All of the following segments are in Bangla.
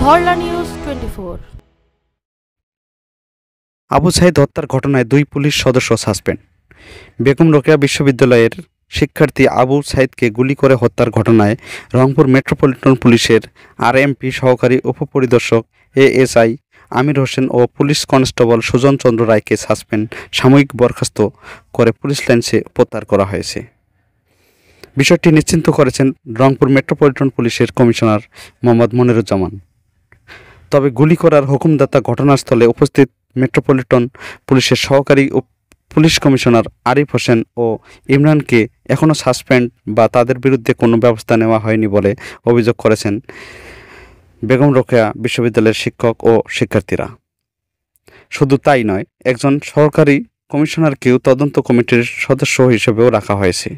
ধরলা নিউজ 24। আবু সাইদ হত্যার ঘটনায় 2 পুলিশ সদস্য সাসপেন্ড। বেগম রোকেয়া বিশ্ববিদ্যালয়ের শিক্ষার্থী আবু সাইদকে গুলি করে হত্যার ঘটনায় রংপুর মেট্রোপলিটন পুলিশের আরএমপি সহকারী উপপরিদর্শক এএসআই আমির হোসেন ও পুলিশ কনস্টেবল সুজন চন্দ্র রায়কে সাময়িক বরখাস্ত করে পুলিশ লাইন্সে প্রত্যাহার করা হয়েছে। বিষয়টি নিশ্চিত করেছেন রংপুর মেট্রোপলিটন পুলিশের কমিশনার মোহাম্মদ মনিরুজ্জামান। তবে গুলি করার হুকুমদাতা ঘটনাস্থলে উপস্থিত মেট্রোপলিটন পুলিশের সহকারী পুলিশ কমিশনার আরিফ হোসেন ও ইমরানকে এখনও সাসপেন্ড বা তাদের বিরুদ্ধে কোনো ব্যবস্থা নেওয়া হয়নি বলে অভিযোগ করেছেন বেগম রোকেয়া বিশ্ববিদ্যালয়ের শিক্ষক ও শিক্ষার্থীরা। শুধু তাই নয়, একজন সহকারী কমিশনারকেও তদন্ত কমিটির সদস্য হিসেবেও রাখা হয়েছে।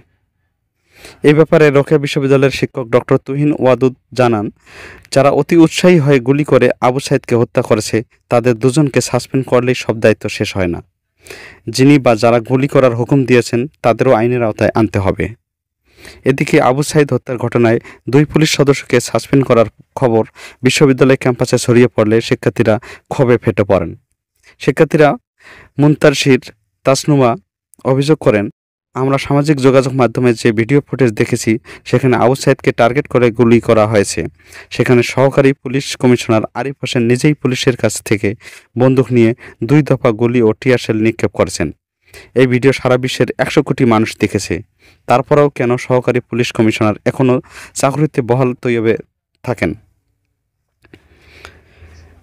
এই ব্যাপারে রোকেয়া বিশ্ববিদ্যালয়ের শিক্ষক ডক্টর তুহিন ওয়াদুদ জানান, যারা অতি উৎসাহী হয়ে গুলি করে আবু সাইদকে হত্যা করেছে তাদের দুজনকে সাসপেন্ড করলেই সব দায়িত্ব শেষ হয় না। যিনি বা যারা গুলি করার হুকুম দিয়েছেন তাদেরও আইনের আওতায় আনতে হবে। এদিকে আবু সাইদ হত্যার ঘটনায় 2 পুলিশ সদস্যকে সাসপেন্ড করার খবর বিশ্ববিদ্যালয় ক্যাম্পাসে ছড়িয়ে পড়লে শিক্ষার্থীরা ক্ষোভে ফেটে পড়েন। শিক্ষার্থীরা মুনতাশির তাসনুমা অভিযোগ করেন, আমরা সামাজিক যোগাযোগ মাধ্যমে যে ভিডিও ফুটেজ দেখেছি সেখানে আবু সাইদকে টার্গেট করে গুলি করা হয়েছে। সেখানে সহকারী পুলিশ কমিশনার আরিফ হোসেন নিজেই পুলিশের কাছ থেকে বন্দুক নিয়ে 2 দফা গুলি ও টিয়ারশেল নিক্ষেপ করেছেন। এই ভিডিও সারা বিশ্বের 100 কোটি মানুষ দেখেছে। তারপরেও কেন সহকারী পুলিশ কমিশনার এখনও চাকরিতে বহাল তৈয়বে থাকেন?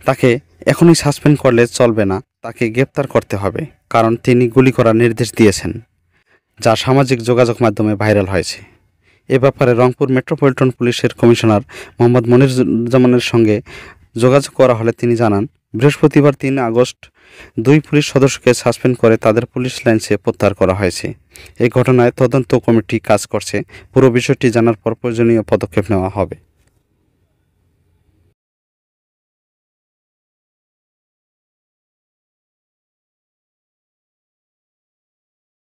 তাকে এখনই সাসপেন্ড করলে চলবে না, তাকে গ্রেপ্তার করতে হবে, কারণ তিনি গুলি করার নির্দেশ দিয়েছেন, যা সামাজিক যোগাযোগ মাধ্যমে ভাইরাল হয়েছে। এ ব্যাপারে রংপুর মেট্রোপলিটন পুলিশের কমিশনার মোহাম্মদ মনিরুজ্জামানের সঙ্গে যোগাযোগ করা হলে তিনি জানান, বৃহস্পতিবার 3 আগস্ট 2 পুলিশ সদস্যকে সাসপেন্ড করে তাদের পুলিশ লাইন্সে প্রত্যাহার করা হয়েছে। এই ঘটনায় তদন্ত কমিটি কাজ করছে। পুরো বিষয়টি জানার পর প্রয়োজনীয় পদক্ষেপ নেওয়া হবে।